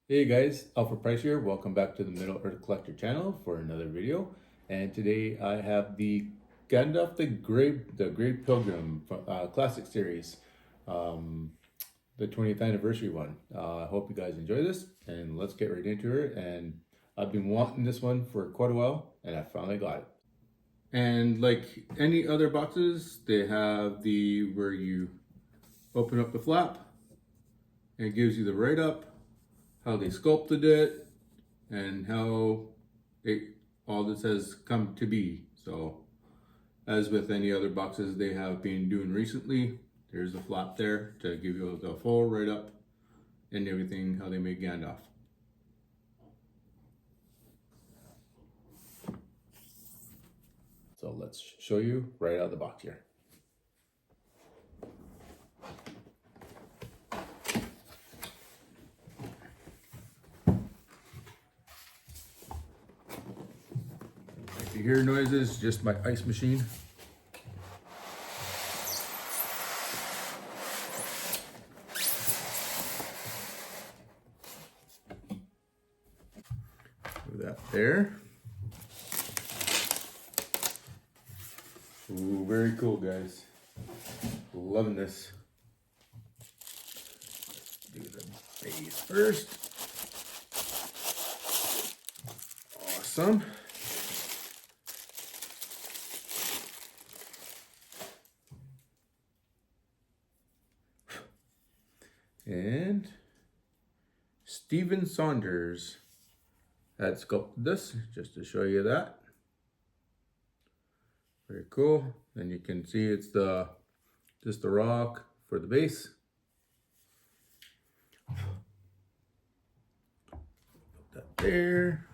Hey guys, Alpha Price here. Welcome back to the Middle Earth Collector channel for another video. And today I have the Gandalf the Great Pilgrim Classic Series, the 20th anniversary one. I hope you guys enjoy this, and let's get right into it. And I've been wanting this one for quite a while, and I finally got it. And like any other boxes, they have the where you open up the flap, and it gives you the write up, how they sculpted it, and how all this has come to be. So as with any other boxes they have been doing recently, there's a flap there to give you the full write-up and everything, how they made Gandalf. So let's show you right out of the box here. If you hear noises, just my ice machine. Move that there. Ooh, very cool, guys. Loving this. Let's do the base first. Awesome. And Stephen Saunders had sculpted this, just to show you that. Very cool. And you can see it's just the rock for the base. Put that there.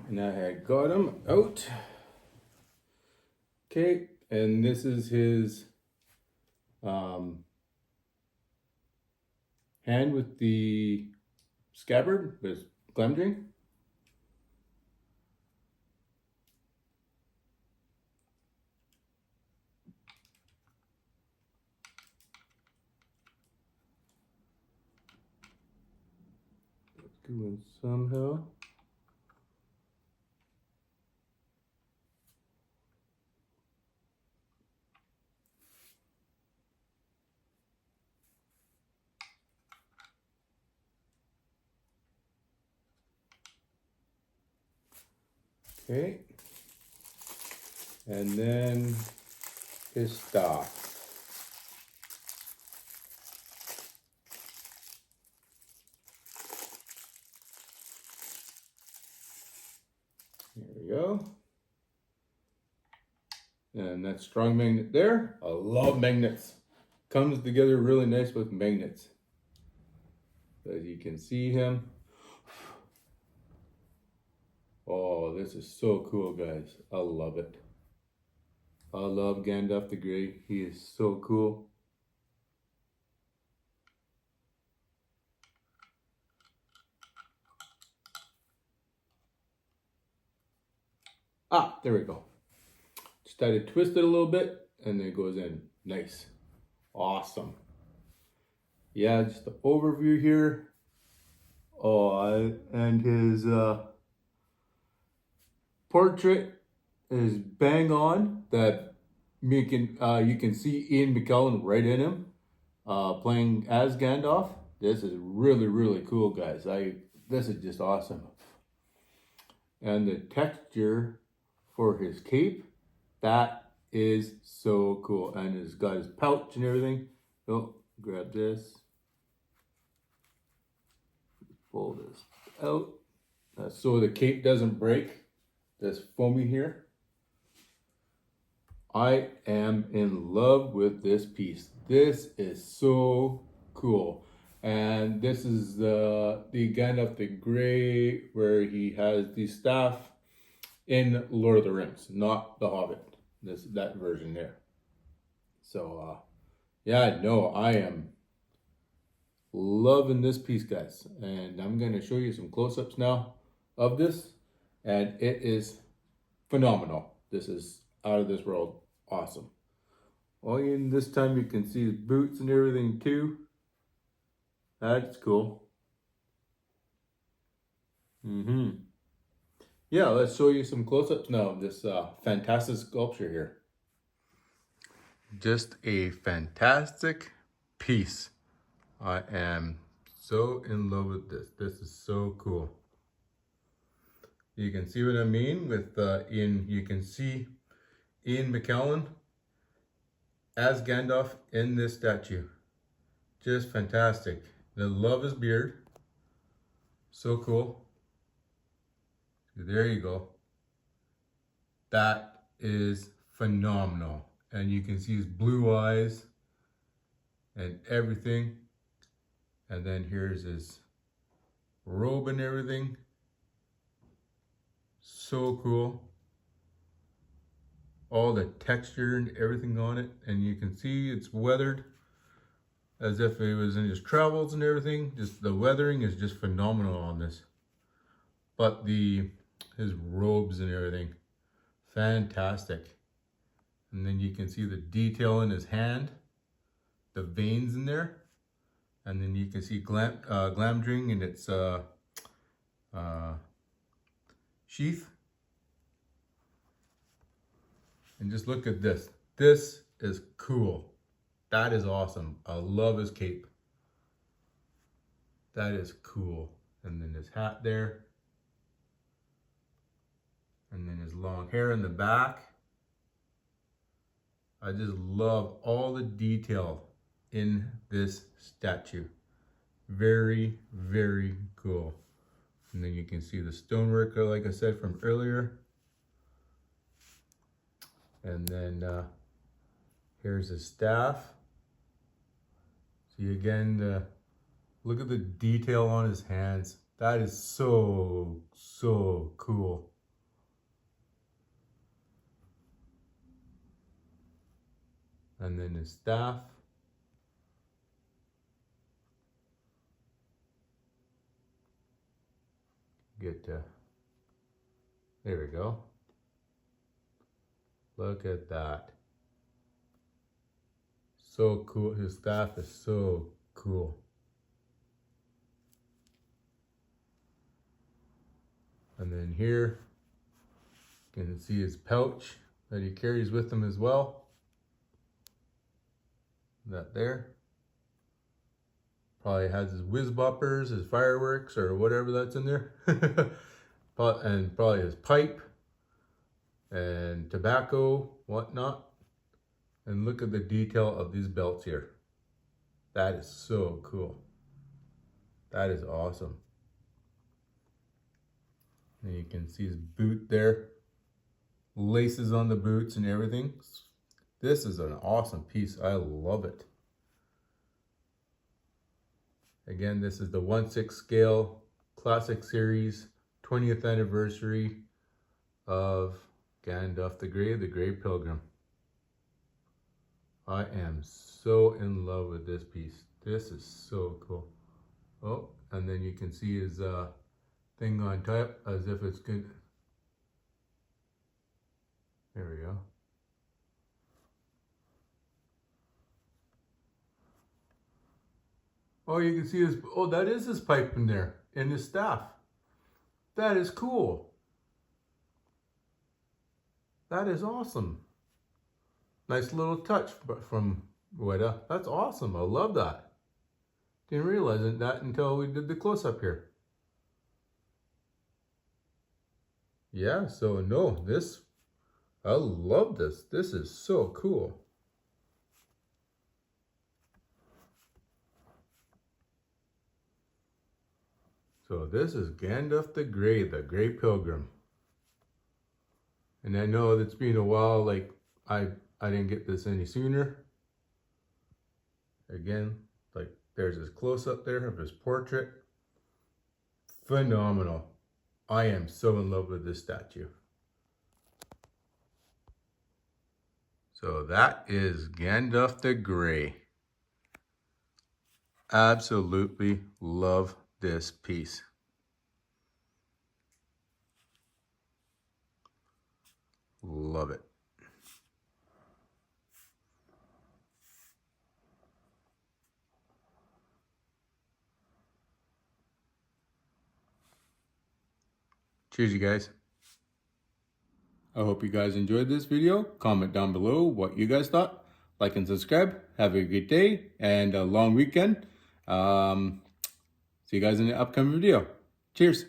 And I had got him out. Okay, and this is his hand with the scabbard with Glamdring. Doing somehow. Okay. And then his staff. There we go. And that strong magnet there. I love magnets. Comes together really nice with magnets. As you can see him. Oh, this is so cool, guys. I love it. I love Gandalf the Grey. He is so cool. Ah, there we go. Just had to twist it a little bit and then it goes in. Nice. Awesome. Yeah, just the overview here. Oh, and his portrait is bang on. That you can see Ian McKellen right in him, playing as Gandalf. This is really cool, guys. This is just awesome. And the texture for his cape, that is so cool. And he's got his pouch and everything. Oh, grab this. Pull this out. So the cape doesn't break. This foamy here. I am in love with this piece. This is so cool. And this is the Gandalf the Grey, where he has the staff in Lord of the Rings, not the Hobbit. That version there. So yeah, no, I am loving this piece, guys. And I'm gonna show you some close-ups now of this. And it is phenomenal. This is out of this world awesome. Well, in this time you can see his boots and everything too. That's cool. Yeah, let's show you some close-ups now of this fantastic sculpture here. Just a fantastic piece. I am so in love with this. This is so cool. You can see what I mean with you can see Ian McKellen as Gandalf in this statue. Just fantastic. I love his beard. So cool. There you go. That is phenomenal. And you can see his blue eyes and everything. And then here's his robe and everything. So cool. All the texture and everything on it. And you can see it's weathered as if it was in his travels and everything. Just the weathering is just phenomenal on this. But his robes and everything, fantastic. And then you can see the detail in his hand, the veins in there. And then you can see glamdring in its sheath. And just look at this. This is cool. That is awesome. I love his cape. That is cool. And then his hat there. And then his long hair in the back. I just love all the detail in this statue. Very, very cool. And then you can see the stonework, like I said from earlier. And then here's his staff. See again, look at the detail on his hands. That is so, so cool. And then his staff. There we go. Look at that. So cool. His staff is so cool. And then here, you can see his pouch that he carries with him as well. That there. Probably has his whiz boppers, his fireworks, or whatever that's in there. And probably his pipe and tobacco, whatnot. And look at the detail of these belts here. That is so cool. That is awesome. And you can see his boot there. Laces on the boots and everything. This is an awesome piece. I love it. Again, this is the 1/6 scale classic series 20th anniversary of Gandalf the Grey Pilgrim. I am so in love with this piece. This is so cool. Oh, and then you can see his thing on top as if it's good. There we go. Oh, you can see his, oh, that is his pipe in there, and his staff. That is cool. That is awesome. Nice little touch from Weta. That's awesome. I love that. Didn't realize that until we did the close-up here. Yeah, so no, I love this. This is so cool. So this is Gandalf the Grey Pilgrim. And I know it's been a while, like I didn't get this any sooner. Again, like there's his close-up there of his portrait. Phenomenal. I am so in love with this statue. So that is Gandalf the Grey. Absolutely love this piece. Love it. Cheers, you guys. I hope you guys enjoyed this video. Comment down below what you guys thought. Like and subscribe. Have a good day and a long weekend. See you guys in the upcoming video. Cheers.